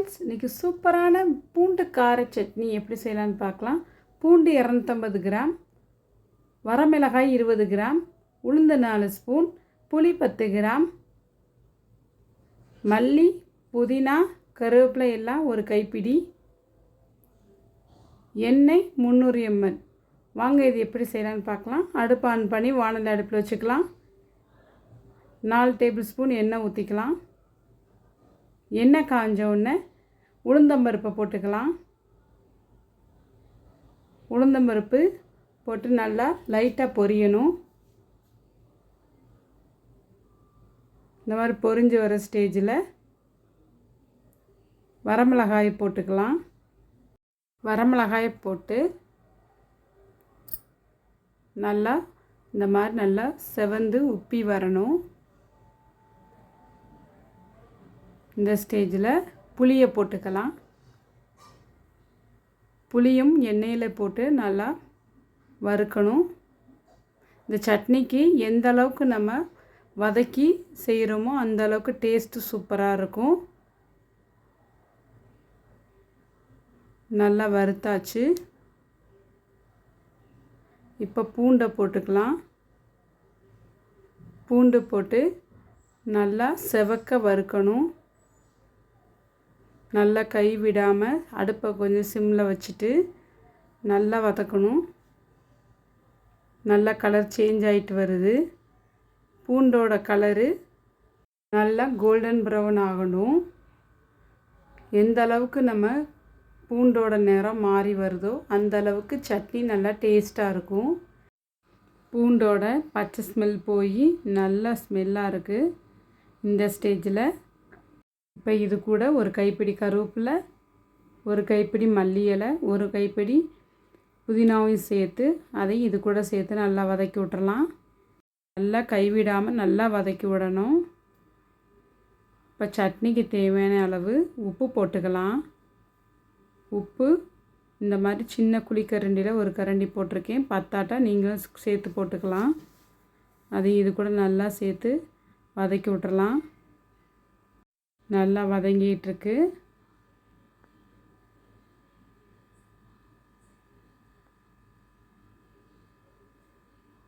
Friends, இன்றைக்கி சூப்பரான பூண்டு கார சட்னி எப்படி செய்யலான்னு பார்க்கலாம். பூண்டு 250 கிராம், வரமிளகாய் 20 கிராம், உளுந்து 4 ஸ்பூன், புளி 10 கிராம், மல்லி, புதினா, கருவேப்பிலை எல்லாம் ஒரு கைப்பிடி, எண்ணெய் 300 ml. வாங்க இது எப்படி செய்யலான்னு பார்க்கலாம். அடுப்பு ஆன் பண்ணி வானல் அடுப்பில் வச்சுக்கலாம். 4 டேபிள் ஸ்பூன் எண்ணெய் ஊற்றிக்கலாம். எண்ணெய் காஞ்ச உடனே உளுந்தம்பருப்பை போட்டுக்கலாம். உளுந்தம்பருப்பு போட்டு நல்லா லைட்டாக பொரியணும். இந்த மாதிரி பொரிஞ்சு வர ஸ்டேஜில் வரமிளகாய் போட்டுக்கலாம். வரமிளகாயை போட்டு நல்லா இந்த மாதிரி நல்லா செவந்து உப்பி வரணும். இந்த ஸ்டேஜில் புளியை போட்டுக்கலாம். புளியும் எண்ணெயில் போட்டு நல்லா வறுக்கணும். இந்த சட்னிக்கு எந்த அளவுக்கு நம்ம வதக்கி செய்கிறோமோ அந்த அளவுக்கு டேஸ்ட்டு சூப்பராக இருக்கும். நல்லா வறுத்தாச்சு. இப்போ பூண்டை போட்டுக்கலாம். பூண்டு போட்டு நல்லா செவக்க வறுக்கணும். நல்லா கை விடாமல் அடுப்பை கொஞ்சம் சிம்மில் வச்சுட்டு நல்லா வதக்கணும். நல்லா கலர் சேஞ்ச் ஆகிட்டு வருது. பூண்டோட கலரு நல்லா கோல்டன் ப்ரௌன் ஆகணும். எந்த அளவுக்கு நம்ம பூண்டோட நிறம் மாறி வருதோ அந்த அளவுக்கு சட்னி நல்லா டேஸ்ட்டாக இருக்கும். பூண்டோட பச்சை ஸ்மெல் போய் நல்லா ஸ்மெல்லாக இருக்குது. இந்த ஸ்டேஜில் இப்போ இது கூட ஒரு கைப்பிடி கருவேப்பிலை, ஒரு கைப்பிடி மல்லி இலை, ஒரு கைப்பிடி புதினாவையும் சேர்த்து அதை இது கூட சேர்த்து நல்லா வதக்கி விட்டுறலாம். நல்லா கைவிடாமல் நல்லா வதக்கி விடணும். இப்போ சட்னிக்கு தேவையான அளவு உப்பு போட்டுக்கலாம். உப்பு இந்த மாதிரி சின்ன குழிக்கரண்டியில் ஒரு கரண்டி போட்டிருக்கேன். பத்தாட்டா நீங்களும் சேர்த்து போட்டுக்கலாம். அதையும் இது கூட நல்லா சேர்த்து வதக்கி விட்டுறலாம். நல்லா வதங்கிட்டுருக்கு.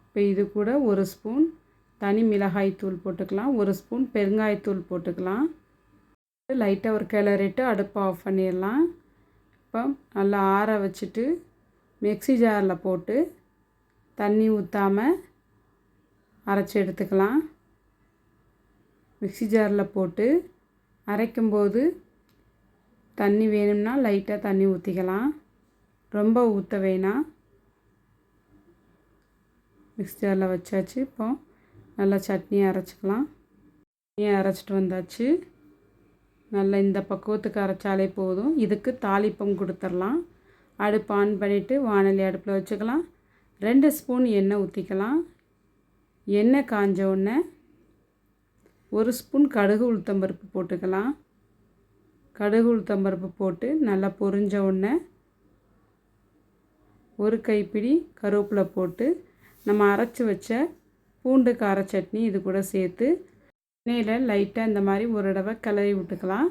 இப்போ இது கூட ஒரு ஸ்பூன் தனி மிளகாய் தூள் போட்டுக்கலாம். ஒரு ஸ்பூன் பெருங்காயத்தூள் போட்டுக்கலாம். லைட்டாக ஒரு கிளறிட்டு அடுப்பை ஆஃப் பண்ணிடலாம். இப்போ நல்லா ஆற வச்சுட்டு மிக்ஸி ஜாரில் போட்டு தண்ணி ஊற்றாமல் அரைச்சி எடுத்துக்கலாம். மிக்ஸி ஜாரில் போட்டு அரைக்கும்போது தண்ணி வேணும்னா லைட்டாக தண்ணி ஊற்றிக்கலாம். ரொம்ப ஊற்ற வேணாம். மிக்ஸி ஜாரில் வச்சாச்சு. இப்போ நல்லா சட்னி அரைச்சிக்கலாம். சட்னியை அரைச்சிட்டு வந்தாச்சு. நல்லா இந்த பக்குவத்துக்கு அரைச்சாலே போதும். இதுக்கு தாளிப்பம் கொடுத்துடலாம். அடுப்பு ஆன் பண்ணிவிட்டு வானலி அடுப்பில் வச்சுக்கலாம். 2 ஸ்பூன் எண்ணெய் ஊற்றிக்கலாம். எண்ணெய் காஞ்ச உடனே 1 ஸ்பூன் கடுகு உளுத்தம்பருப்பு போட்டுக்கலாம். கடுகு உளுத்தம்பருப்பு போட்டு நல்லா பொரிஞ்ச உடனே ஒரு கைப்பிடி கருவேப்பிலை போட்டு நம்ம அரைச்சி வச்ச பூண்டு கார சட்னி இது கூட சேர்த்து எண்ணெயில் லைட்டாக இந்த மாதிரி ஒரு தடவை கிளறி விட்டுக்கலாம்.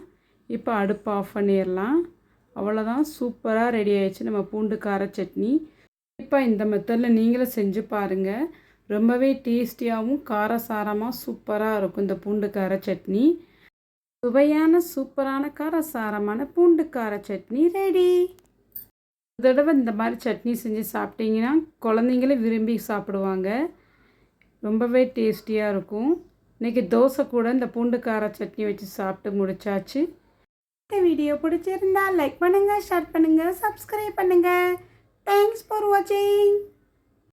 இப்போ அடுப்பு ஆஃப் பண்ணிடலாம். அவ்வளோதான், சூப்பராக ரெடி ஆயிடுச்சு நம்ம பூண்டு கார சட்னி. இப்போ இந்த மெத்தடில் நீங்களும் செஞ்சு பாருங்கள். ரொம்பவே டேஸ்டியாகவும் காரசாரமாக சூப்பராக இருக்கும் இந்த பூண்டு கார சட்னி. சுவையான சூப்பரான காரசாரமான பூண்டு கார சட்னி ரெடி. ஒரு தடவை இந்த மாதிரி சட்னி செஞ்சு சாப்பிட்டீங்கன்னா குழந்தைங்களே விரும்பி சாப்பிடுவாங்க. ரொம்பவே டேஸ்டியாக இருக்கும். இன்றைக்கி தோசை கூட இந்த பூண்டு கார சட்னி வச்சு சாப்பிட்டு முடிச்சாச்சு. இந்த வீடியோ பிடிச்சிருந்தா லைக் பண்ணுங்கள், ஷேர் பண்ணுங்கள், சப்ஸ்கிரைப் பண்ணுங்கள். தேங்க்ஸ் ஃபார் வாட்சிங்.